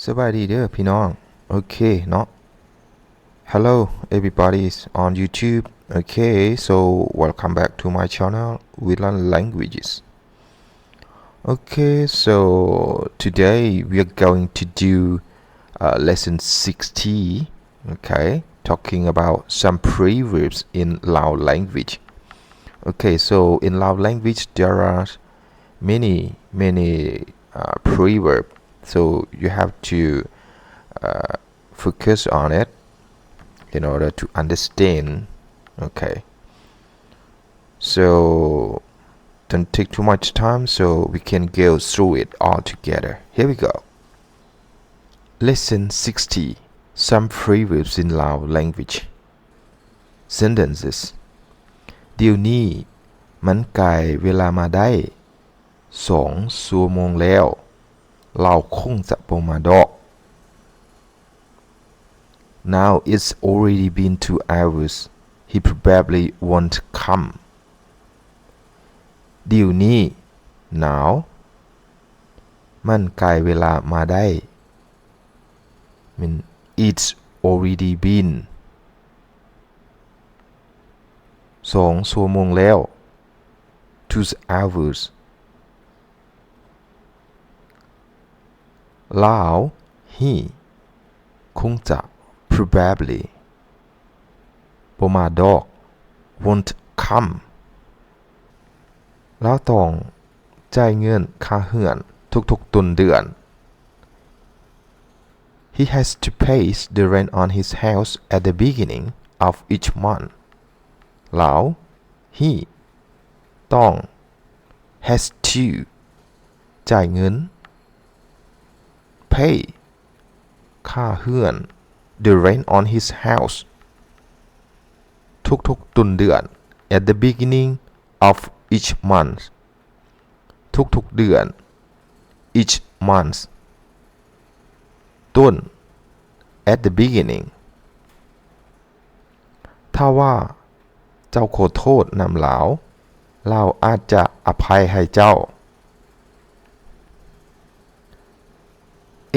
สบายดีเด้อพี่น้องโอเคเนาะ Hello everybody on YouTube. Okay, so welcome back to my channel. We learn languages. Okay, so today we are going to do lesson 60. Okay, talking about some preverbs in Lao language. Okay, so in Lao language there are many preverbs. So you have to focus on it in order to understand. Okay, so don't take too much time, so we can go through it all together. Here we go. Lesson 60. Some preverbs in Lao language. Sentences. เดี๋ยวนี้มันไกลเวลามาได้2 ชั่วโมงแล้วเราคงจะบ่มาดอก Now it's already been 2 hours. He probably won't come. เดี๋ยวนี้ now มันไกลเวลามาได้ mean it's already been 2 ชั่วโมงแล้ว 2 hours. Lao he คงจะ probably บ่มาดอก won't come แล้วต้องจ่ายเงินค่าเรือนทุกๆต้นเดือน He has to pay the rent on his house at the beginning of each month แล้ว he ต้อง has to จ่ายเงิน pay ค่าเรือน the rent on his house ทุกๆต้นเดือน at the beginning of each month ทุกๆเดือน each month ต้น at the beginning ถ้าว่าเจ้าขอโทษนำหลาวลาวอาจจะอภัยให้เจ้า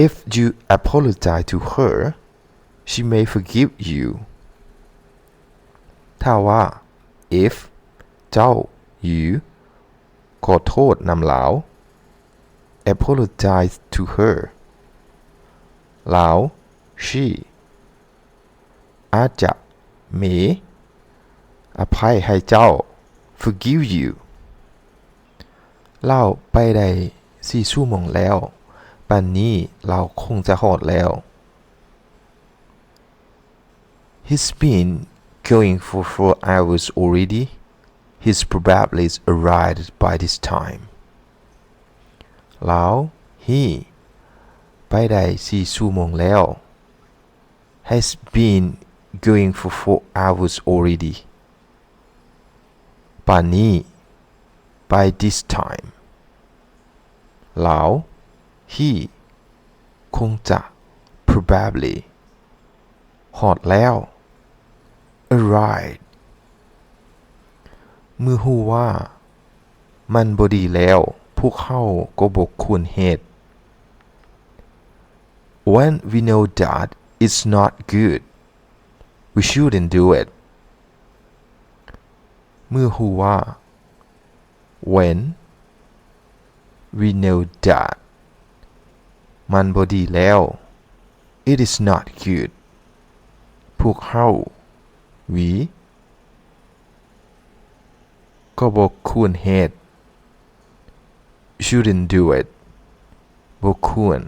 If you apologize to her she may forgive you ถ้าว่า if เจ้า you ขอโทษนำหลาว apologize to her หลาว she อาจจะ may อภัยให้เจ้า forgive you เราไปได้4 ชั่วโมงแล้วป่านนี้เราคงจะฮอดแล้ว He's been going for 4 hours already. He's probably arrived by this time. แล้ว he ไปได้4 ชั่วโมงแล้ว has been going for 4 hours already. ป่านนี้ by this time. แล้ว he คงจะ probably ฮอดแล้ว arrived เมื่อฮู้ว่ามันบ่ดีแล้วพวกเขาก็บ่ควรเฮ็ด When we know that it's not good we shouldn't do it เมื่อฮู้ว่า when we know that มันบ่ดีแล้ว it is not good พวกเขา we ก็บ่ควรเฮ็ด shouldn't do it บ่ควร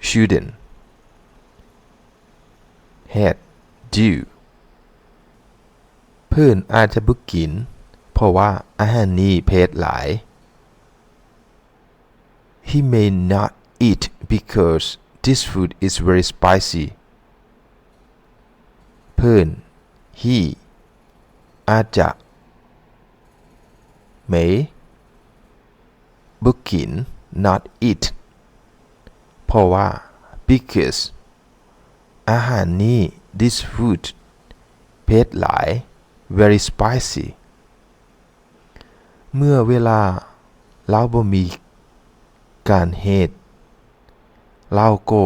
shouldn't เฮ็ด do เพิ่นอาจจะบ่กินเพราะว่าอาหารนี้เผ็ดหลาย He may not eat because this food is very spicy เพิ่น he อาจจะ may บ่กิน not eat เพราะว่า because อาหารนี้ this food เผ็ดหลาย very spicy เมื่อเวลาเราบ่มีการเฮ็ดเราก็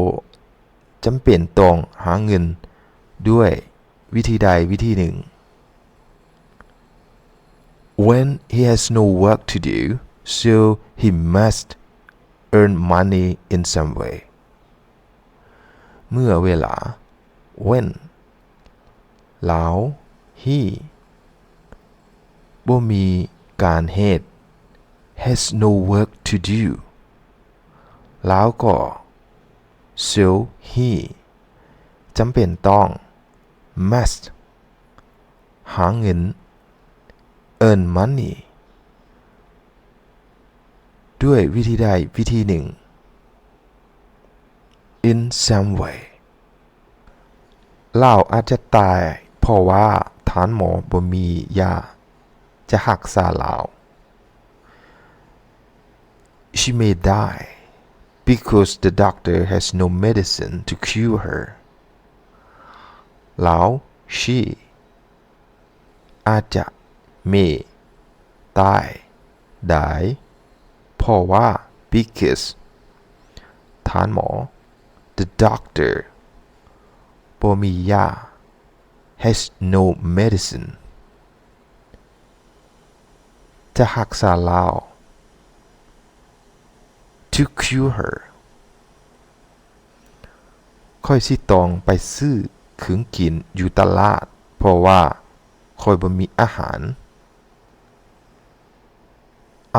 จำเป็นต้องหาเงินด้วยวิธีใดวิธีหนึ่ง When he has no work to do so he must earn money in some way เมื่อเวลา when แล้ว he บ่มีการเฮ็ด has no work to do แล้วก็ so he จำเป็นต้อง must หาเงิน earn money ด้วยวิธีใดวิธีหนึ่ง in some way เราอาจจะตายเพราะว่าท่านหมอบ่มียาจะรักษาเรา She may die because the doctor has no medicine to cure her แล้ว she อาจจะ may ตายได้เพราะว่า because ท่านหมอ the doctor บ่มียา has no medicine จะรักษาเรา to cure her ค่อยสิต้องไปซื้อเครื่องกินอยู่ตลาดเพราะว่าค่อยบ่มีอาหาร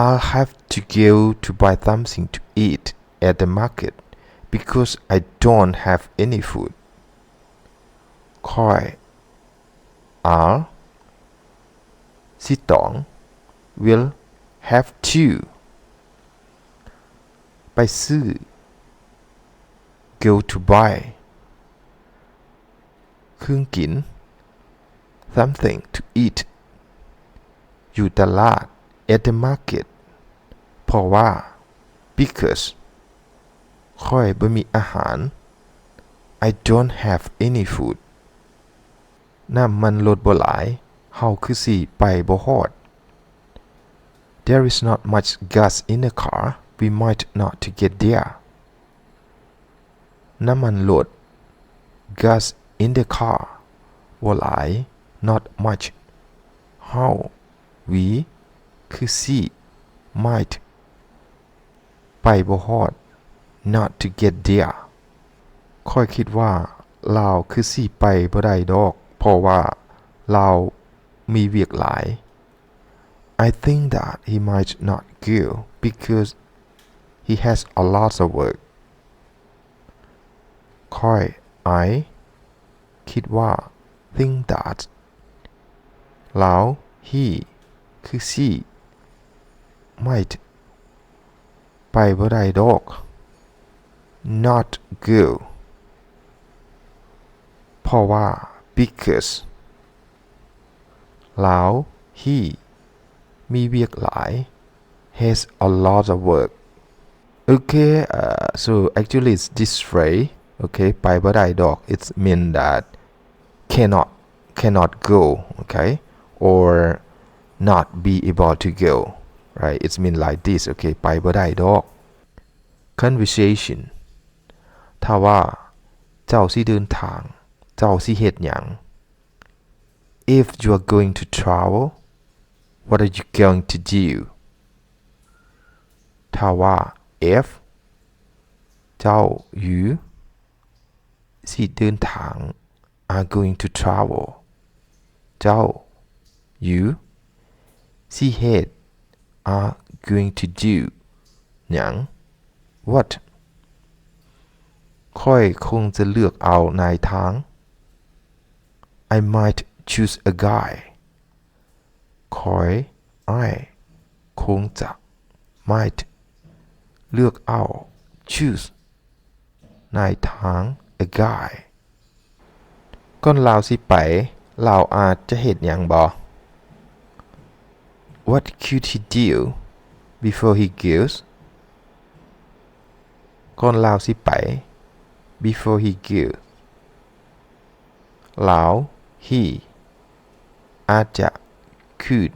I'll have to go to buy something to eat at the market because I don't have any food ค่อย I'll สิต้อง will have to ไปซื้อ go to buy เครื่องกิน something to eat อยู่ตลาด at the market เพราะว่า because ค่อยบ่มีอาหาร I don't have any food น้ำมันลดบ่หลายเฮาคือสิไปบ่ฮอด There is not much gas in the car we might not to get there น้ำมันลด gas in the car บ่หลาย not much เฮา we คือสิ might ไปบ่ฮอด not to get there ค่อยคิดว่าลาวคือสิไปบ่ได้ดอกเพราะว่าลาวมีเวียกหลาย I think that he might not go because he has a lot of work ค่อย I คิดว่า think that แล้ว he คือสิ might ไปบ่ได้ดอก not go เพราะว่า because แล้ว he มีเวียกหลาย has a lot of work okay so actually it's this phrase okay ไปบ่ได้ดอก it mean that cannot go okay or not be able to go right it's mean like this okay ไปบ่ได้ดอก conversation ถ้าว่าเจ้าสิเดินทางเจ้าสิเฮ็ดหยัง if you are going to travel what are you going to do ถ้าว่า if เจ้า you สิเดินทาง are going to travel เจ้า you สิเฮ็ด are going to do หยัง what ค่อยคงจะเลือกเอานายทาง I might choose a guy ค่อย I คงจะ might เลือกเอา choose นายทาง a guy ก่อนลาวสิไปลาวอาจจะเฮ็ดหยังบ่ What could he do before he goes ก่อนลาวสิไป before he goes ลาว he อาจจะ could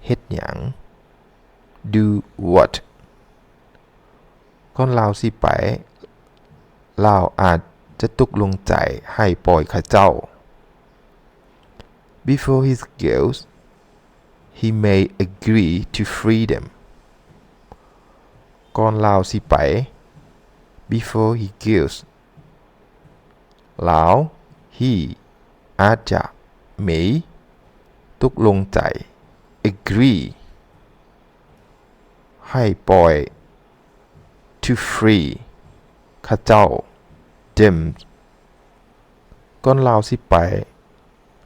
เฮ็ดหยัง do what ก่อนลาวสิไป ลาวอาจจะตกลงใจให้ปล่อยเขาเจ้า Before he goes he may agree to free them ก่อนลาวสิไป Before he goes ลาว he อาจจะ may ตกลงใจ agree ให้ปล่อย to free เขาเจ้า them ก่อนลาวสิไป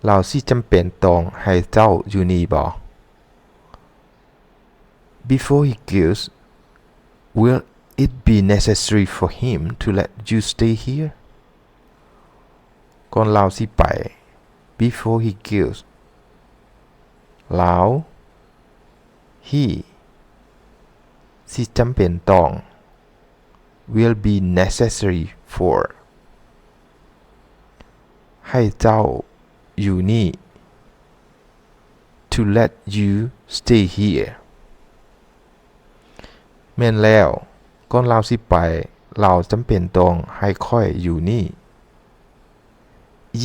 ลาวสิจำเป็นต้องให้เจ้าอยู่นี่บ่ Before he goes will it be necessary for him to let you stay here ก่อนลาวสิไป Before he goes ลาว he สิจำเป็นต้อง will be necessary for ให้เจ้าอยู่นี่ to let you stay here แม่นแล้วก่อนลาวสิไปลาวจำเป็นต้องให้ค่อยอยู่นี่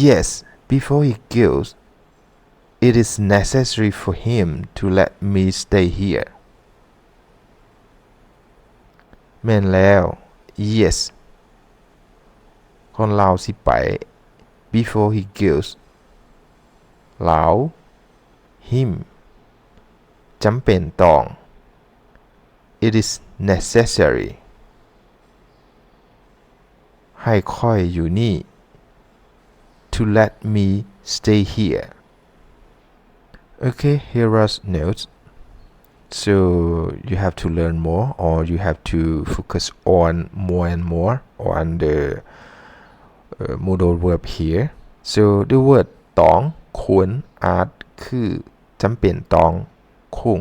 Yes before he goes it is necessary for him to let me stay here แม่นแล้ว Yes ก่อนลาวสิไป before he goes ลาว him จำเป็นต้อง it is necessary ให้ค่อยอยู่นี่ to let me stay here okay here are notes so you have to learn more or you have to focus on more and more on the modal verb here so the word ต้องควรอาจคือจำเป็นต้องคง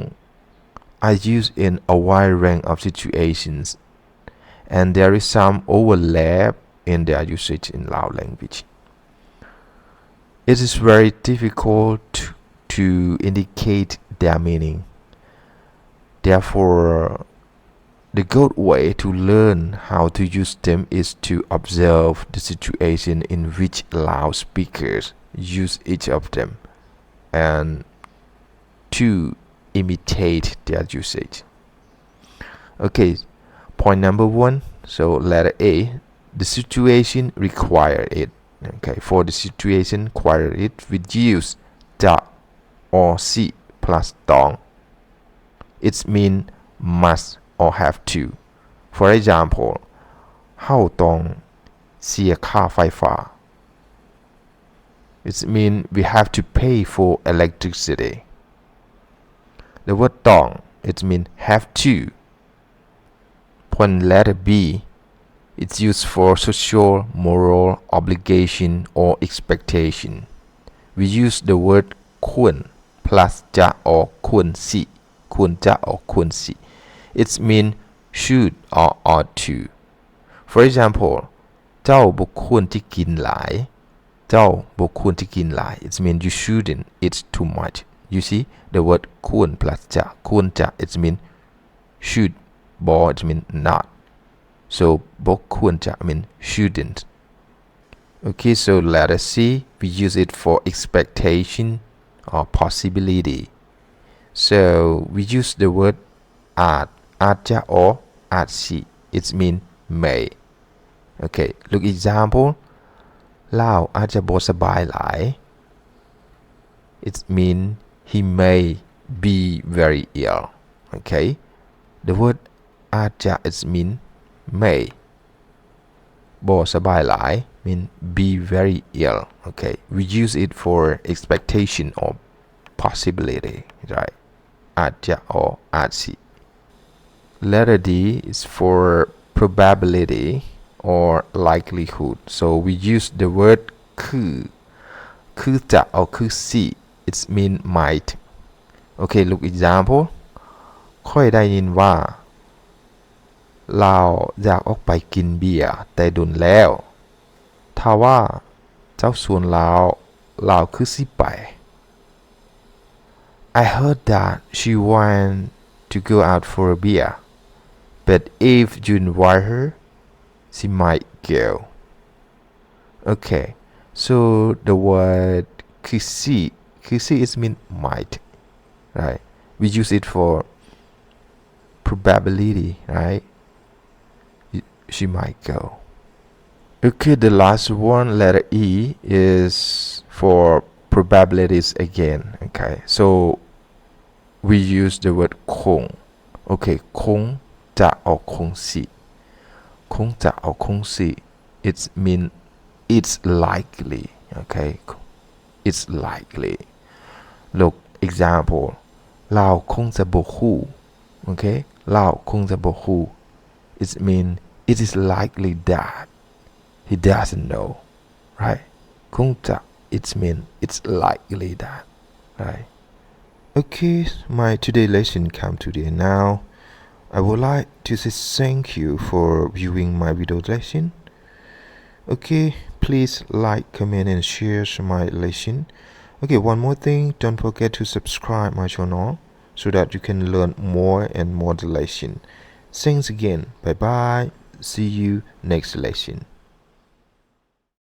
are used in a wide range of situations and there is some overlap in their usage in Lao language. It is very difficult to indicate their meaning. Therefore, the good way to learn how to use them is to observe the situation in which Lao speakers use each of them and to imitate their usage. Okay, point number 1. So letter A, the situation require it. Okay, for the situation require it, we use จะ or สิ plus ต้อง it mean must or have to. For example เฮาต้องเสียค่าไฟฟ้า it mean we have to pay for electricity. The word ต้อง it mean have to. Point letter B, it's used for social, moral obligation or expectation. We use the word ควร plus จะ or ควรสิ ควรจะ or ควรสิ it mean should or ought to. For example เจ้าบ่ควรที่กินหลาย เจ้าบ่ควรที่กินหลาย it mean you shouldn't eat too much. You see the word ควร plus จะ ควรจะ it mean should, bo it mean not. So บ่ควรจะ mean shouldn't. Okay, so letter C, we use it for expectation or possibility. So we use the word อาจ อาจจะ or อาจสิ it mean may. Okay, look example ลาวอาจจะบ่สบายหลาย it mean he may be very ill. Okay, the word อาจจะ it mean may. บ่สบายหลาย mean be very ill. Okay, we use it for expectation or possibility, right? อาจจะ or อาจสิ Letter D is for probability or likelihood. So we use the word คือจะ or คือสิ it mean might. Okay, look example ค่อยได้ยินว่าลาวอยากออกไปกินเบียร์แต่โดนแล้วถ้าว่าเจ้าส่วนลาวคือสิไป I heard that she want to go out for a beer but if you invite her she might go. Okay, so the word kisi is mean might, right? We use it for probability, right? She might go. Okay, the last one, letter E, is for probabilities again. Okay, so we use the word คง okay คงจะ or คงสิ คงจะ or คงสิ it's mean it's likely. Okay, it's likely. Look, example, เราคงจะบ่ฮู้ okay, เราคงจะบ่ฮู้ it mean it is likely that he doesn't know, right? คงจะ it's mean it's likely that, right? Okay, my today lesson come to the end now. I would like to say thank you for viewing my video lesson. Okay, please like, comment and share my lesson. Okay, one more thing, don't forget to subscribe my channel so that you can learn more and more lesson. Thanks again. Bye bye. See you next lesson.